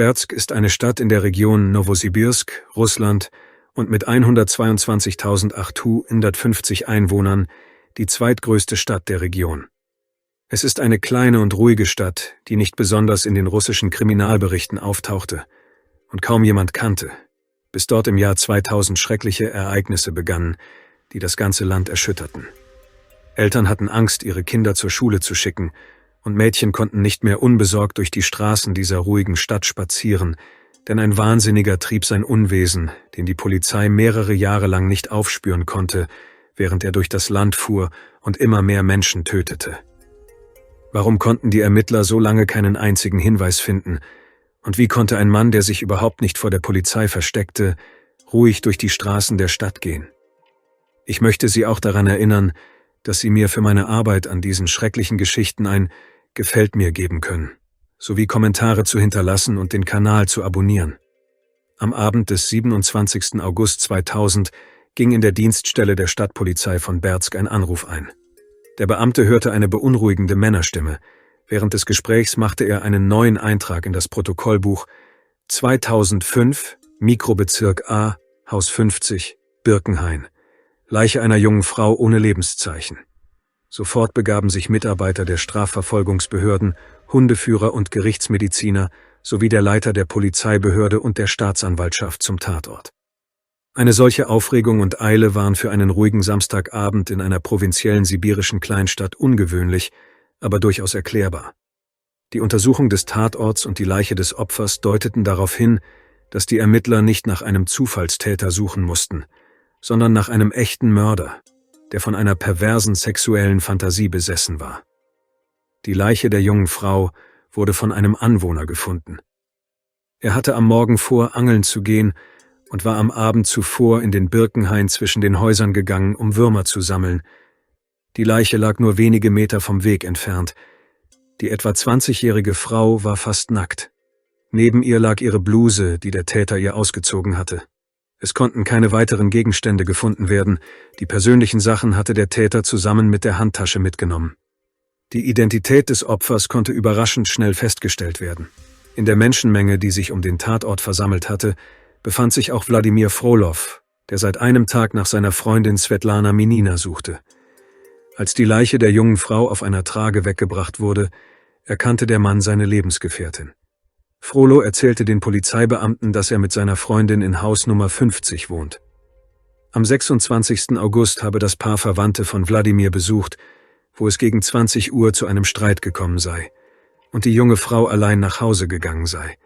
Berdzk ist eine Stadt in der Region Nowosibirsk, Russland, und mit 122.850 Einwohnern die zweitgrößte Stadt der Region. Es ist eine kleine und ruhige Stadt, die nicht besonders in den russischen Kriminalberichten auftauchte und kaum jemand kannte, bis dort im Jahr 2000 schreckliche Ereignisse begannen, die das ganze Land erschütterten. Eltern hatten Angst, ihre Kinder zur Schule zu schicken, und Mädchen konnten nicht mehr unbesorgt durch die Straßen dieser ruhigen Stadt spazieren, denn ein Wahnsinniger trieb sein Unwesen, den die Polizei mehrere Jahre lang nicht aufspüren konnte, während er durch das Land fuhr und immer mehr Menschen tötete. Warum konnten die Ermittler so lange keinen einzigen Hinweis finden? Und wie konnte ein Mann, der sich überhaupt nicht vor der Polizei versteckte, ruhig durch die Straßen der Stadt gehen? Ich möchte Sie auch daran erinnern, dass Sie mir für meine Arbeit an diesen schrecklichen Geschichten ein Gefällt mir geben können, sowie Kommentare zu hinterlassen und den Kanal zu abonnieren. Am Abend des 27. August 2000 ging in der Dienststelle der Stadtpolizei von Berdzk ein Anruf ein. Der Beamte hörte eine beunruhigende Männerstimme. Während des Gesprächs machte er einen neuen Eintrag in das Protokollbuch 2005, Mikrobezirk A, Haus 50, Birkenhain. Leiche einer jungen Frau ohne Lebenszeichen. Sofort begaben sich Mitarbeiter der Strafverfolgungsbehörden, Hundeführer und Gerichtsmediziner sowie der Leiter der Polizeibehörde und der Staatsanwaltschaft zum Tatort. Eine solche Aufregung und Eile waren für einen ruhigen Samstagabend in einer provinziellen sibirischen Kleinstadt ungewöhnlich, aber durchaus erklärbar. Die Untersuchung des Tatorts und die Leiche des Opfers deuteten darauf hin, dass die Ermittler nicht nach einem Zufallstäter suchen mussten, sondern nach einem echten Mörder, der von einer perversen sexuellen Fantasie besessen war. Die Leiche der jungen Frau wurde von einem Anwohner gefunden. Er hatte am Morgen vor, angeln zu gehen und war am Abend zuvor in den Birkenhain zwischen den Häusern gegangen, um Würmer zu sammeln. Die Leiche lag nur wenige Meter vom Weg entfernt. Die etwa 20-jährige Frau war fast nackt. Neben ihr lag ihre Bluse, die der Täter ihr ausgezogen hatte. Es konnten keine weiteren Gegenstände gefunden werden. Die persönlichen Sachen hatte der Täter zusammen mit der Handtasche mitgenommen. Die Identität des Opfers konnte überraschend schnell festgestellt werden. In der Menschenmenge, die sich um den Tatort versammelt hatte, befand sich auch Wladimir Frolow, der seit einem Tag nach seiner Freundin Svetlana Minina suchte. Als die Leiche der jungen Frau auf einer Trage weggebracht wurde, erkannte der Mann seine Lebensgefährtin. Frolow erzählte den Polizeibeamten, dass er mit seiner Freundin in Haus Nummer 50 wohnt. Am 26. August habe das Paar Verwandte von Wladimir besucht, wo es gegen 20 Uhr zu einem Streit gekommen sei und die junge Frau allein nach Hause gegangen sei.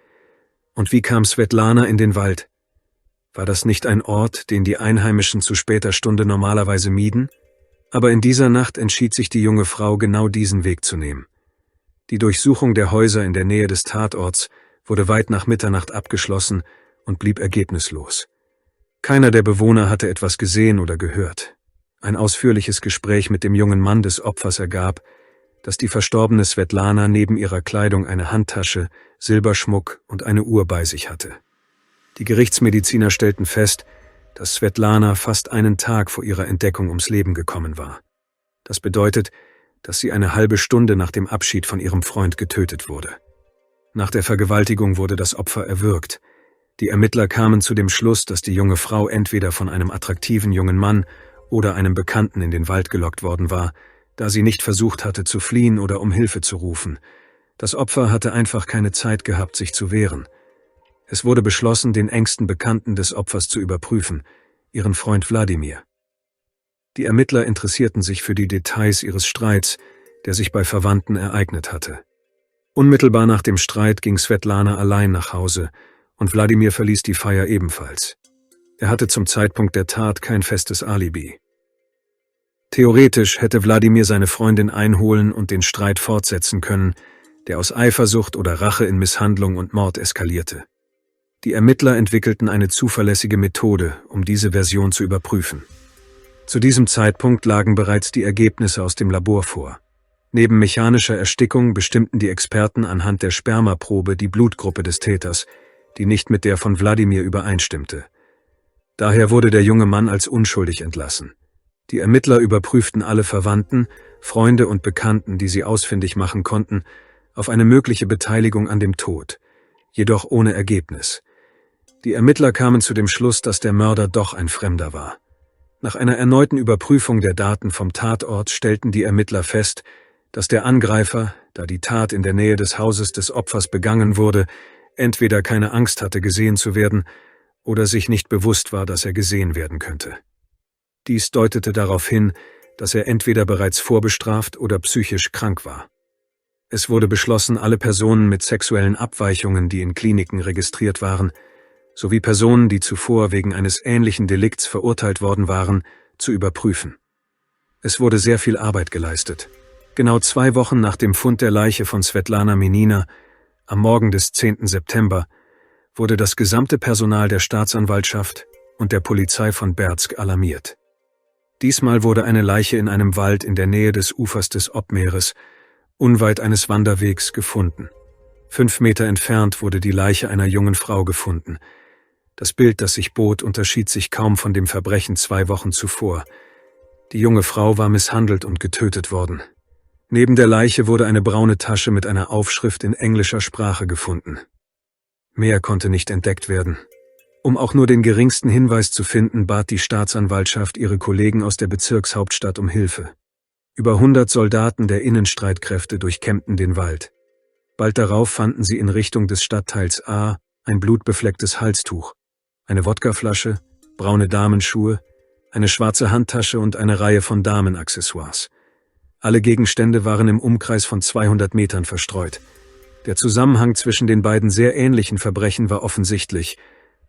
Und wie kam Svetlana in den Wald? War das nicht ein Ort, den die Einheimischen zu später Stunde normalerweise mieden? Aber in dieser Nacht entschied sich die junge Frau, genau diesen Weg zu nehmen. Die Durchsuchung der Häuser in der Nähe des Tatorts wurde weit nach Mitternacht abgeschlossen und blieb ergebnislos. Keiner der Bewohner hatte etwas gesehen oder gehört. Ein ausführliches Gespräch mit dem jungen Mann des Opfers ergab, dass die verstorbene Svetlana neben ihrer Kleidung eine Handtasche, Silberschmuck und eine Uhr bei sich hatte. Die Gerichtsmediziner stellten fest, dass Svetlana fast einen Tag vor ihrer Entdeckung ums Leben gekommen war. Das bedeutet, dass sie eine halbe Stunde nach dem Abschied von ihrem Freund getötet wurde. Nach der Vergewaltigung wurde das Opfer erwürgt. Die Ermittler kamen zu dem Schluss, dass die junge Frau entweder von einem attraktiven jungen Mann oder einem Bekannten in den Wald gelockt worden war, da sie nicht versucht hatte zu fliehen oder um Hilfe zu rufen. Das Opfer hatte einfach keine Zeit gehabt, sich zu wehren. Es wurde beschlossen, den engsten Bekannten des Opfers zu überprüfen, ihren Freund Wladimir. Die Ermittler interessierten sich für die Details ihres Streits, der sich bei Verwandten ereignet hatte. Unmittelbar nach dem Streit ging Svetlana allein nach Hause und Wladimir verließ die Feier ebenfalls. Er hatte zum Zeitpunkt der Tat kein festes Alibi. Theoretisch hätte Wladimir seine Freundin einholen und den Streit fortsetzen können, der aus Eifersucht oder Rache in Misshandlung und Mord eskalierte. Die Ermittler entwickelten eine zuverlässige Methode, um diese Version zu überprüfen. Zu diesem Zeitpunkt lagen bereits die Ergebnisse aus dem Labor vor. Neben mechanischer Erstickung bestimmten die Experten anhand der Spermaprobe die Blutgruppe des Täters, die nicht mit der von Wladimir übereinstimmte. Daher wurde der junge Mann als unschuldig entlassen. Die Ermittler überprüften alle Verwandten, Freunde und Bekannten, die sie ausfindig machen konnten, auf eine mögliche Beteiligung an dem Tod. jedoch ohne Ergebnis. Die Ermittler kamen zu dem Schluss, dass der Mörder doch ein Fremder war. Nach einer erneuten Überprüfung der Daten vom Tatort stellten die Ermittler fest, dass der Angreifer, da die Tat in der Nähe des Hauses des Opfers begangen wurde, entweder keine Angst hatte, gesehen zu werden, oder sich nicht bewusst war, dass er gesehen werden könnte. Dies deutete darauf hin, dass er entweder bereits vorbestraft oder psychisch krank war. Es wurde beschlossen, alle Personen mit sexuellen Abweichungen, die in Kliniken registriert waren, sowie Personen, die zuvor wegen eines ähnlichen Delikts verurteilt worden waren, zu überprüfen. Es wurde sehr viel Arbeit geleistet. Genau 2 Wochen nach dem Fund der Leiche von Svetlana Minina, am Morgen des 10. September, wurde das gesamte Personal der Staatsanwaltschaft und der Polizei von Berzk alarmiert. Diesmal wurde eine Leiche in einem Wald in der Nähe des Ufers des Obmeeres, unweit eines Wanderwegs, gefunden. 5 Meter entfernt wurde die Leiche einer jungen Frau gefunden. Das Bild, das sich bot, unterschied sich kaum von dem Verbrechen 2 Wochen zuvor. Die junge Frau war misshandelt und getötet worden. Neben der Leiche wurde eine braune Tasche mit einer Aufschrift in englischer Sprache gefunden. Mehr konnte nicht entdeckt werden. Um auch nur den geringsten Hinweis zu finden, bat die Staatsanwaltschaft ihre Kollegen aus der Bezirkshauptstadt um Hilfe. Über 100 Soldaten der Innenstreitkräfte durchkämmten den Wald. Bald darauf fanden sie in Richtung des Stadtteils A ein blutbeflecktes Halstuch, eine Wodkaflasche, braune Damenschuhe, eine schwarze Handtasche und eine Reihe von Damenaccessoires. Alle Gegenstände waren im Umkreis von 200 Metern verstreut. Der Zusammenhang zwischen den beiden sehr ähnlichen Verbrechen war offensichtlich,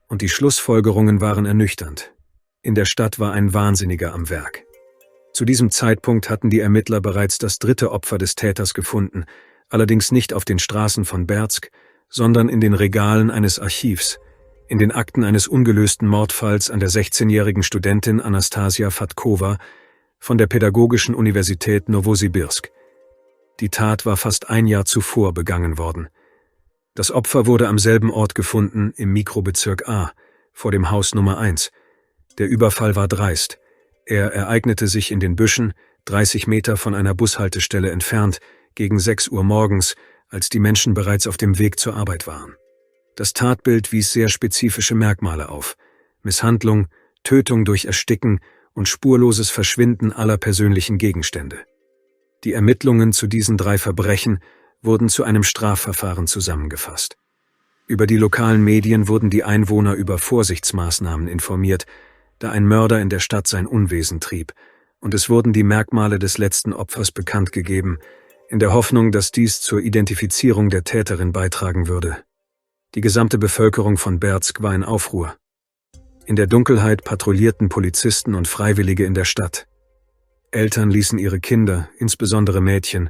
und die Schlussfolgerungen waren ernüchternd. In der Stadt war ein Wahnsinniger am Werk. Zu diesem Zeitpunkt hatten die Ermittler bereits das 3. Opfer des Täters gefunden, allerdings nicht auf den Straßen von Berzk, sondern in den Regalen eines Archivs, in den Akten eines ungelösten Mordfalls an der 16-jährigen Studentin Anastasia Fatkova von der Pädagogischen Universität Nowosibirsk. Die Tat war fast 1 Jahr zuvor begangen worden. Das Opfer wurde am selben Ort gefunden, im Mikrobezirk A, vor dem Haus Nummer 1. Der Überfall war dreist. Er ereignete sich in den Büschen, 30 Meter von einer Bushaltestelle entfernt, gegen 6 Uhr morgens, als die Menschen bereits auf dem Weg zur Arbeit waren. Das Tatbild wies sehr spezifische Merkmale auf: Misshandlung, Tötung durch Ersticken und spurloses Verschwinden aller persönlichen Gegenstände. Die Ermittlungen zu diesen 3 Verbrechen wurden zu einem Strafverfahren zusammengefasst. Über die lokalen Medien wurden die Einwohner über Vorsichtsmaßnahmen informiert, da ein Mörder in der Stadt sein Unwesen trieb, und es wurden die Merkmale des letzten Opfers bekannt gegeben, in der Hoffnung, dass dies zur Identifizierung der Täterin beitragen würde. Die gesamte Bevölkerung von Berzk war in Aufruhr. In der Dunkelheit patrouillierten Polizisten und Freiwillige in der Stadt. Eltern ließen ihre Kinder, insbesondere Mädchen,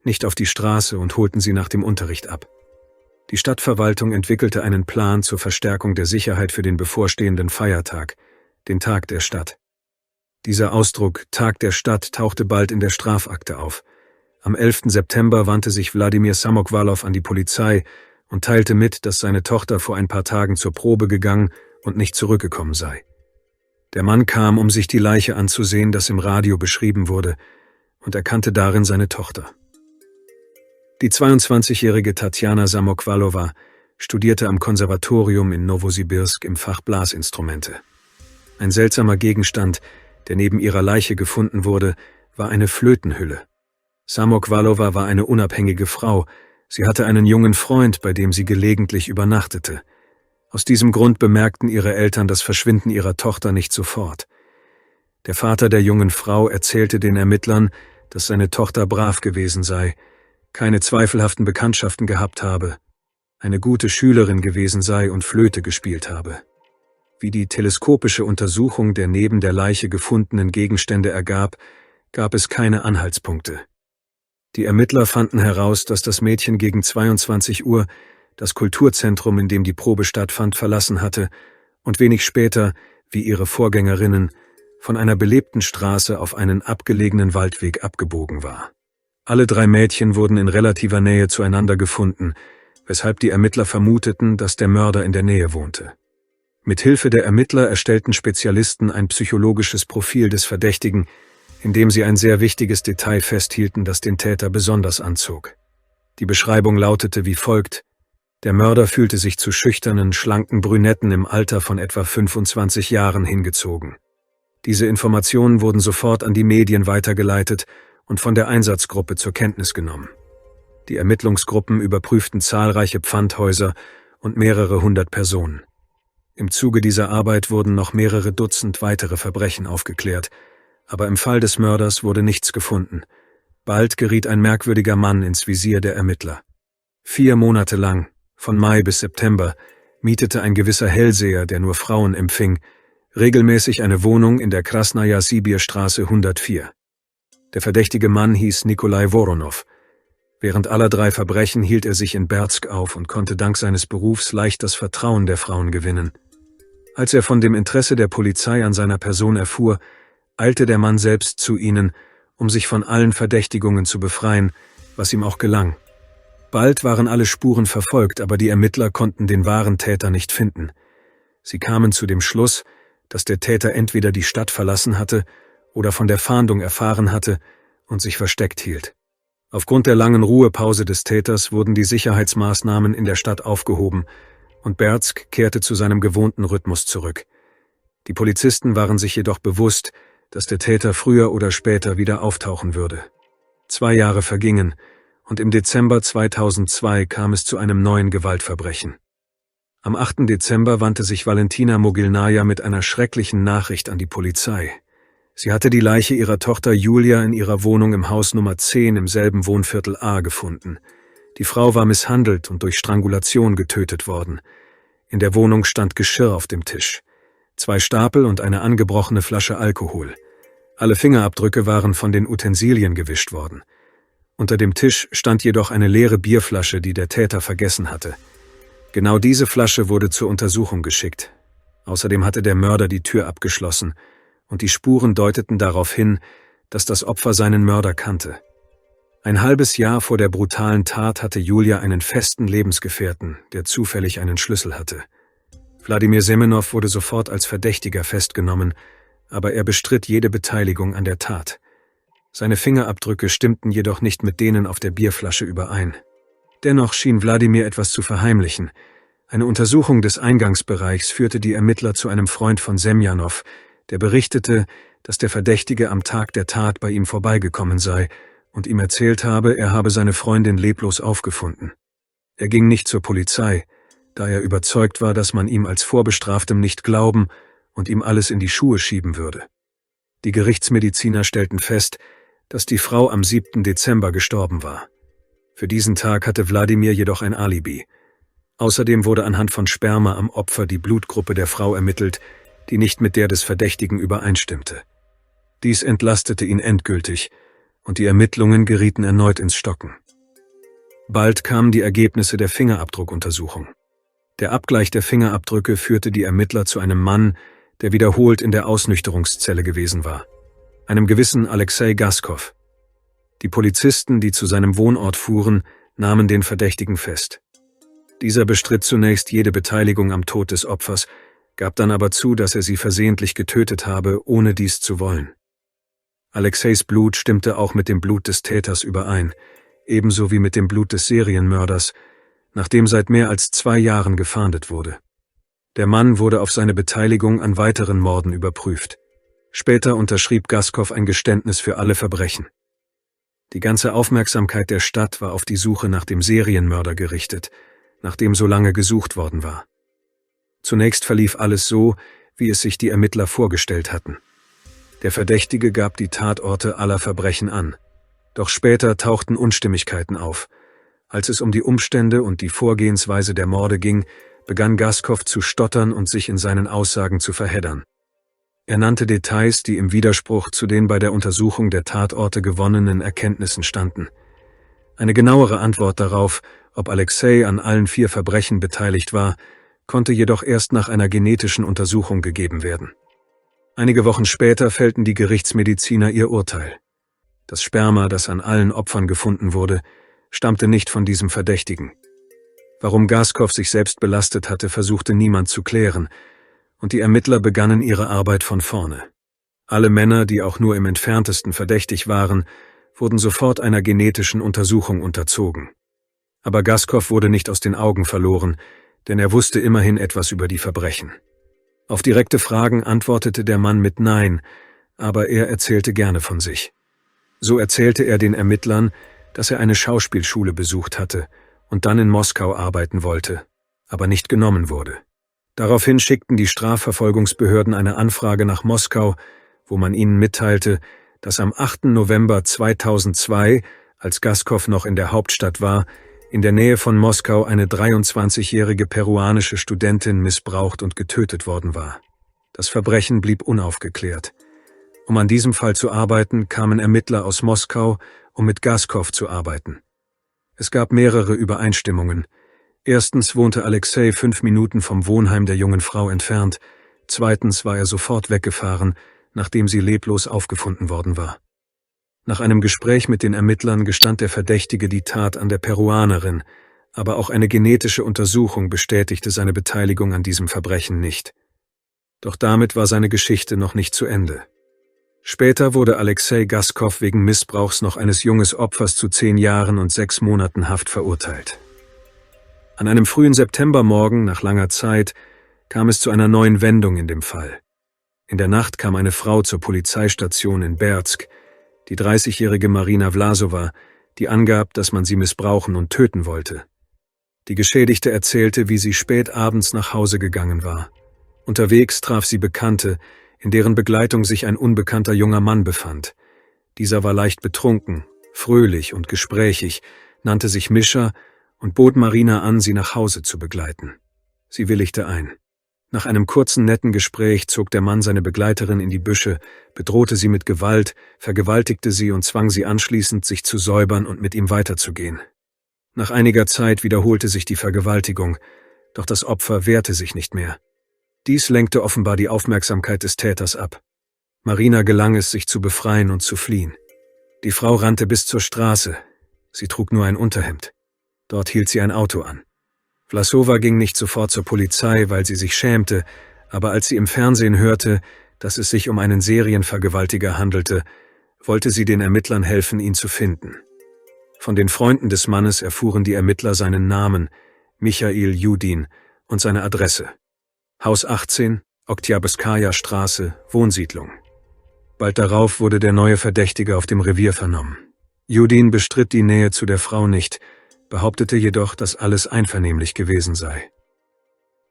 nicht auf die Straße und holten sie nach dem Unterricht ab. Die Stadtverwaltung entwickelte einen Plan zur Verstärkung der Sicherheit für den bevorstehenden Feiertag, den Tag der Stadt. Dieser Ausdruck Tag der Stadt tauchte bald in der Strafakte auf. Am 11. September wandte sich Wladimir Samokwalow an die Polizei und teilte mit, dass seine Tochter vor ein paar Tagen zur Probe gegangen und nicht zurückgekommen sei. Der Mann kam, um sich die Leiche anzusehen, das im Radio beschrieben wurde, und erkannte darin seine Tochter. Die 22-jährige Tatjana Samokwalowa studierte am Konservatorium in Nowosibirsk im Fach Blasinstrumente. Ein seltsamer Gegenstand, der neben ihrer Leiche gefunden wurde, war eine Flötenhülle. Samokwalowa war eine unabhängige Frau. Sie hatte einen jungen Freund, bei dem sie gelegentlich übernachtete. Aus diesem Grund bemerkten ihre Eltern das Verschwinden ihrer Tochter nicht sofort. Der Vater der jungen Frau erzählte den Ermittlern, dass seine Tochter brav gewesen sei, keine zweifelhaften Bekanntschaften gehabt habe, eine gute Schülerin gewesen sei und Flöte gespielt habe. Wie die teleskopische Untersuchung der neben der Leiche gefundenen Gegenstände ergab, gab es keine Anhaltspunkte. Die Ermittler fanden heraus, dass das Mädchen gegen 22 Uhr das Kulturzentrum, in dem die Probe stattfand, verlassen hatte und wenig später, wie ihre Vorgängerinnen, von einer belebten Straße auf einen abgelegenen Waldweg abgebogen war. Alle 3 Mädchen wurden in relativer Nähe zueinander gefunden, weshalb die Ermittler vermuteten, dass der Mörder in der Nähe wohnte. Mit Hilfe der Ermittler erstellten Spezialisten ein psychologisches Profil des Verdächtigen, in dem sie ein sehr wichtiges Detail festhielten, das den Täter besonders anzog. Die Beschreibung lautete wie folgt: Der Mörder fühlte sich zu schüchternen, schlanken Brünetten im Alter von etwa 25 Jahren hingezogen. Diese Informationen wurden sofort an die Medien weitergeleitet und von der Einsatzgruppe zur Kenntnis genommen. Die Ermittlungsgruppen überprüften zahlreiche Pfandhäuser und mehrere hundert Personen. Im Zuge dieser Arbeit wurden noch mehrere Dutzend weitere Verbrechen aufgeklärt, aber im Fall des Mörders wurde nichts gefunden. Bald geriet ein merkwürdiger Mann ins Visier der Ermittler. 4 Monate lang, von Mai bis September, mietete ein gewisser Hellseher, der nur Frauen empfing, regelmäßig eine Wohnung in der Krasnaja-Sibir-Straße 104. Der verdächtige Mann hieß Nikolai Voronow. Während aller 3 Verbrechen hielt er sich in Berzk auf und konnte dank seines Berufs leicht das Vertrauen der Frauen gewinnen. Als er von dem Interesse der Polizei an seiner Person erfuhr, eilte der Mann selbst zu ihnen, um sich von allen Verdächtigungen zu befreien, was ihm auch gelang. Bald waren alle Spuren verfolgt, aber die Ermittler konnten den wahren Täter nicht finden. Sie kamen zu dem Schluss, dass der Täter entweder die Stadt verlassen hatte oder von der Fahndung erfahren hatte und sich versteckt hielt. Aufgrund der langen Ruhepause des Täters wurden die Sicherheitsmaßnahmen in der Stadt aufgehoben und Berzk kehrte zu seinem gewohnten Rhythmus zurück. Die Polizisten waren sich jedoch bewusst, dass der Täter früher oder später wieder auftauchen würde. 2 Jahre vergingen und im Dezember 2002 kam es zu einem neuen Gewaltverbrechen. Am 8. Dezember wandte sich Valentina Mogilnaja mit einer schrecklichen Nachricht an die Polizei. Sie hatte die Leiche ihrer Tochter Julia in ihrer Wohnung im Haus Nummer 10 im selben Wohnviertel A gefunden. Die Frau war misshandelt und durch Strangulation getötet worden. In der Wohnung stand Geschirr auf dem Tisch, 2 Stapel und eine angebrochene Flasche Alkohol. Alle Fingerabdrücke waren von den Utensilien gewischt worden. Unter dem Tisch stand jedoch eine leere Bierflasche, die der Täter vergessen hatte. Genau diese Flasche wurde zur Untersuchung geschickt. Außerdem hatte der Mörder die Tür abgeschlossen und die Spuren deuteten darauf hin, dass das Opfer seinen Mörder kannte. Ein halbes Jahr vor der brutalen Tat hatte Julia einen festen Lebensgefährten, der zufällig einen Schlüssel hatte. Wladimir Semenow wurde sofort als Verdächtiger festgenommen, aber er bestritt jede Beteiligung an der Tat. Seine Fingerabdrücke stimmten jedoch nicht mit denen auf der Bierflasche überein. Dennoch schien Wladimir etwas zu verheimlichen. Eine Untersuchung des Eingangsbereichs führte die Ermittler zu einem Freund von Semjanow, der berichtete, dass der Verdächtige am Tag der Tat bei ihm vorbeigekommen sei und ihm erzählt habe, er habe seine Freundin leblos aufgefunden. Er ging nicht zur Polizei, da er überzeugt war, dass man ihm als Vorbestraftem nicht glauben und ihm alles in die Schuhe schieben würde. Die Gerichtsmediziner stellten fest, dass die Frau am 7. Dezember gestorben war. Für diesen Tag hatte Wladimir jedoch ein Alibi. Außerdem wurde anhand von Sperma am Opfer die Blutgruppe der Frau ermittelt, die nicht mit der des Verdächtigen übereinstimmte. Dies entlastete ihn endgültig und die Ermittlungen gerieten erneut ins Stocken. Bald kamen die Ergebnisse der Fingerabdruckuntersuchung. Der Abgleich der Fingerabdrücke führte die Ermittler zu einem Mann, der wiederholt in der Ausnüchterungszelle gewesen war, einem gewissen Alexei Gaskow. Die Polizisten, die zu seinem Wohnort fuhren, nahmen den Verdächtigen fest. Dieser bestritt zunächst jede Beteiligung am Tod des Opfers, gab dann aber zu, dass er sie versehentlich getötet habe, ohne dies zu wollen. Alexeis Blut stimmte auch mit dem Blut des Täters überein, ebenso wie mit dem Blut des Serienmörders, nachdem seit mehr als 2 Jahren gefahndet wurde. Der Mann wurde auf seine Beteiligung an weiteren Morden überprüft. Später unterschrieb Gaskow ein Geständnis für alle Verbrechen. Die ganze Aufmerksamkeit der Stadt war auf die Suche nach dem Serienmörder gerichtet, nachdem so lange gesucht worden war. Zunächst verlief alles so, wie es sich die Ermittler vorgestellt hatten. Der Verdächtige gab die Tatorte aller Verbrechen an. Doch später tauchten Unstimmigkeiten auf. Als es um die Umstände und die Vorgehensweise der Morde ging, begann Gaskow zu stottern und sich in seinen Aussagen zu verheddern. Er nannte Details, die im Widerspruch zu den bei der Untersuchung der Tatorte gewonnenen Erkenntnissen standen. Eine genauere Antwort darauf, ob Alexei an allen 4 Verbrechen beteiligt war, konnte jedoch erst nach einer genetischen Untersuchung gegeben werden. Einige Wochen später fällten die Gerichtsmediziner ihr Urteil. Das Sperma, das an allen Opfern gefunden wurde, stammte nicht von diesem Verdächtigen. Warum Gaskow sich selbst belastet hatte, versuchte niemand zu klären, und die Ermittler begannen ihre Arbeit von vorne. Alle Männer, die auch nur im entferntesten verdächtig waren, wurden sofort einer genetischen Untersuchung unterzogen. Aber Gaskow wurde nicht aus den Augen verloren, denn er wusste immerhin etwas über die Verbrechen. Auf direkte Fragen antwortete der Mann mit Nein, aber er erzählte gerne von sich. So erzählte er den Ermittlern, dass er eine Schauspielschule besucht hatte und dann in Moskau arbeiten wollte, aber nicht genommen wurde. Daraufhin schickten die Strafverfolgungsbehörden eine Anfrage nach Moskau, wo man ihnen mitteilte, dass am 8. November 2002, als Gaskow noch in der Hauptstadt war, in der Nähe von Moskau eine 23-jährige peruanische Studentin missbraucht und getötet worden war. Das Verbrechen blieb unaufgeklärt. Um an diesem Fall zu arbeiten, kamen Ermittler aus Moskau, um mit Gaskow zu arbeiten. Es gab mehrere Übereinstimmungen. Erstens wohnte Alexei 5 Minuten vom Wohnheim der jungen Frau entfernt. Zweitens war er sofort weggefahren, nachdem sie leblos aufgefunden worden war. Nach einem Gespräch mit den Ermittlern gestand der Verdächtige die Tat an der Peruanerin, aber auch eine genetische Untersuchung bestätigte seine Beteiligung an diesem Verbrechen nicht. Doch damit war seine Geschichte noch nicht zu Ende. Später wurde Alexei Gaskow wegen Missbrauchs noch eines jungen Opfers zu 10 Jahren und 6 Monaten Haft verurteilt. An einem frühen Septembermorgen, nach langer Zeit, kam es zu einer neuen Wendung in dem Fall. In der Nacht kam eine Frau zur Polizeistation in Berzk, die 30-jährige Marina Vlasova, die angab, dass man sie missbrauchen und töten wollte. Die Geschädigte erzählte, wie sie spät abends nach Hause gegangen war. Unterwegs traf sie Bekannte, in deren Begleitung sich ein unbekannter junger Mann befand. Dieser war leicht betrunken, fröhlich und gesprächig, nannte sich Mischa und bot Marina an, sie nach Hause zu begleiten. Sie willigte ein. Nach einem kurzen, netten Gespräch zog der Mann seine Begleiterin in die Büsche, bedrohte sie mit Gewalt, vergewaltigte sie und zwang sie anschließend, sich zu säubern und mit ihm weiterzugehen. Nach einiger Zeit wiederholte sich die Vergewaltigung, doch das Opfer wehrte sich nicht mehr. Dies lenkte offenbar die Aufmerksamkeit des Täters ab. Marina gelang es, sich zu befreien und zu fliehen. Die Frau rannte bis zur Straße. Sie trug nur ein Unterhemd. Dort hielt sie ein Auto an. Vlasova ging nicht sofort zur Polizei, weil sie sich schämte, aber als sie im Fernsehen hörte, dass es sich um einen Serienvergewaltiger handelte, wollte sie den Ermittlern helfen, ihn zu finden. Von den Freunden des Mannes erfuhren die Ermittler seinen Namen, Michail Judin, und seine Adresse. Haus 18, Oktyabrskaja Straße, Wohnsiedlung. Bald darauf wurde der neue Verdächtige auf dem Revier vernommen. Judin bestritt die Nähe zu der Frau nicht, behauptete jedoch, dass alles einvernehmlich gewesen sei.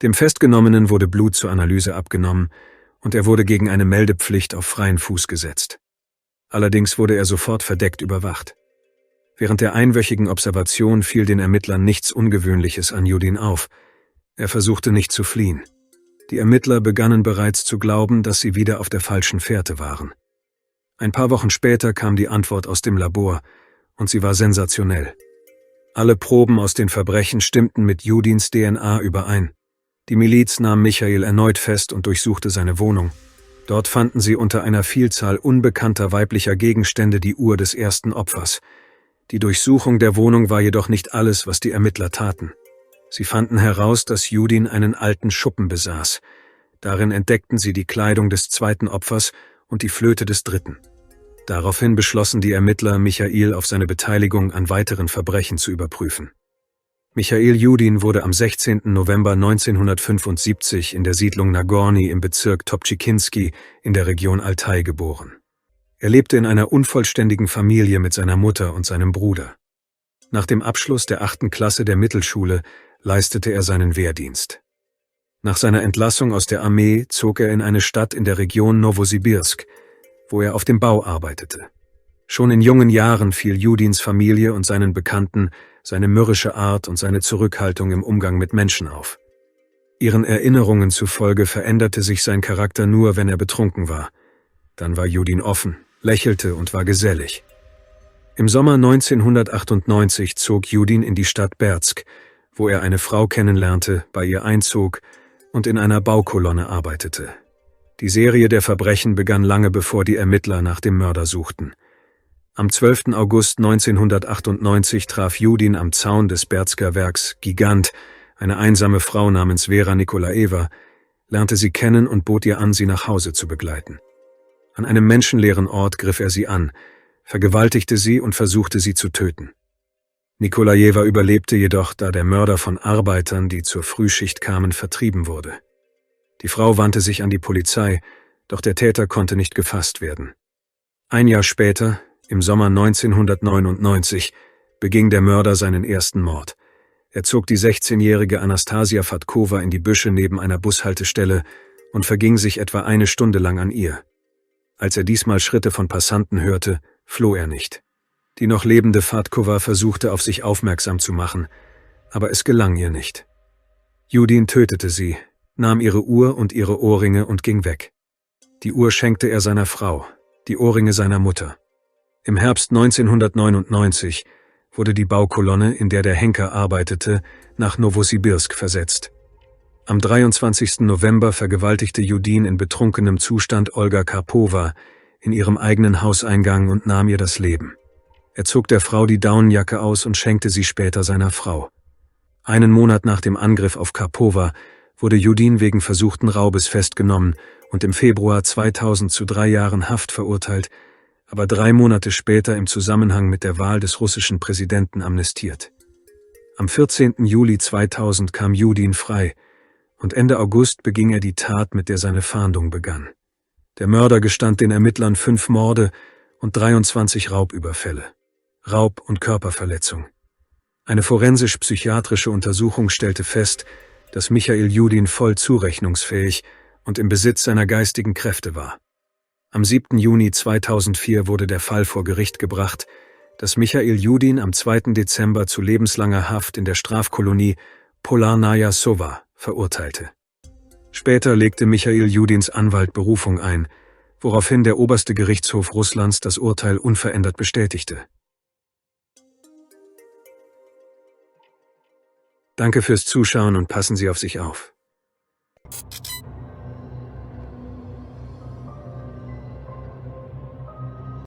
Dem Festgenommenen wurde Blut zur Analyse abgenommen und er wurde gegen eine Meldepflicht auf freien Fuß gesetzt. Allerdings wurde er sofort verdeckt überwacht. Während der einwöchigen Observation fiel den Ermittlern nichts Ungewöhnliches an Judin auf. Er versuchte nicht zu fliehen. Die Ermittler begannen bereits zu glauben, dass sie wieder auf der falschen Fährte waren. Ein paar Wochen später kam die Antwort aus dem Labor und sie war sensationell. Alle Proben aus den Verbrechen stimmten mit Judins DNA überein. Die Miliz nahm Michail erneut fest und durchsuchte seine Wohnung. Dort fanden sie unter einer Vielzahl unbekannter weiblicher Gegenstände die Uhr des ersten Opfers. Die Durchsuchung der Wohnung war jedoch nicht alles, was die Ermittler taten. Sie fanden heraus, dass Judin einen alten Schuppen besaß. Darin entdeckten sie die Kleidung des zweiten Opfers und die Flöte des dritten. Daraufhin beschlossen die Ermittler, Michail auf seine Beteiligung an weiteren Verbrechen zu überprüfen. Michail Judin wurde am 16. November 1975 in der Siedlung Nagorny im Bezirk Toptschikhinsky in der Region Altai geboren. Er lebte in einer unvollständigen Familie mit seiner Mutter und seinem Bruder. Nach dem Abschluss der 8. Klasse der Mittelschule leistete er seinen Wehrdienst. Nach seiner Entlassung aus der Armee zog er in eine Stadt in der Region Nowosibirsk, wo er auf dem Bau arbeitete. Schon in jungen Jahren fiel Judins Familie und seinen Bekannten seine mürrische Art und seine Zurückhaltung im Umgang mit Menschen auf. Ihren Erinnerungen zufolge veränderte sich sein Charakter nur, wenn er betrunken war. Dann war Judin offen, lächelte und war gesellig. Im Sommer 1998 zog Judin in die Stadt Berzk, wo er eine Frau kennenlernte, bei ihr einzog und in einer Baukolonne arbeitete. Die Serie der Verbrechen begann lange bevor die Ermittler nach dem Mörder suchten. Am 12. August 1998 traf Judin am Zaun des Berzker Werks Gigant eine einsame Frau namens Vera Nikolaeva, lernte sie kennen und bot ihr an, sie nach Hause zu begleiten. An einem menschenleeren Ort griff er sie an, vergewaltigte sie und versuchte sie zu töten. Nikolajewa überlebte jedoch, da der Mörder von Arbeitern, die zur Frühschicht kamen, vertrieben wurde. Die Frau wandte sich an die Polizei, doch der Täter konnte nicht gefasst werden. Ein Jahr später, im Sommer 1999, beging der Mörder seinen ersten Mord. Er zog die 16-jährige Anastasia Fatkova in die Büsche neben einer Bushaltestelle und verging sich etwa eine Stunde lang an ihr. Als er diesmal Schritte von Passanten hörte, floh er nicht. Die noch lebende Fatkova versuchte, auf sich aufmerksam zu machen, aber es gelang ihr nicht. Judin tötete sie, nahm ihre Uhr und ihre Ohrringe und ging weg. Die Uhr schenkte er seiner Frau, die Ohrringe seiner Mutter. Im Herbst 1999 wurde die Baukolonne, in der der Henker arbeitete, nach Nowosibirsk versetzt. Am 23. November vergewaltigte Judin in betrunkenem Zustand Olga Karpova in ihrem eigenen Hauseingang und nahm ihr das Leben. Er zog der Frau die Daunenjacke aus und schenkte sie später seiner Frau. Einen Monat nach dem Angriff auf Karpova wurde Judin wegen versuchten Raubes festgenommen und im Februar 2000 zu 3 Jahren Haft verurteilt, aber 3 Monate später im Zusammenhang mit der Wahl des russischen Präsidenten amnestiert. Am 14. Juli 2000 kam Judin frei und Ende August beging er die Tat, mit der seine Fahndung begann. Der Mörder gestand den Ermittlern 5 Morde und 23 Raubüberfälle. Raub und Körperverletzung. Eine forensisch-psychiatrische Untersuchung stellte fest, dass Michail Judin voll zurechnungsfähig und im Besitz seiner geistigen Kräfte war. Am 7. Juni 2004 wurde der Fall vor Gericht gebracht, das Michail Judin am 2. Dezember zu lebenslanger Haft in der Strafkolonie Polarnaja Sowa verurteilte. Später legte Michail Judins Anwalt Berufung ein, woraufhin der oberste Gerichtshof Russlands das Urteil unverändert bestätigte. Danke fürs Zuschauen und passen Sie auf sich auf.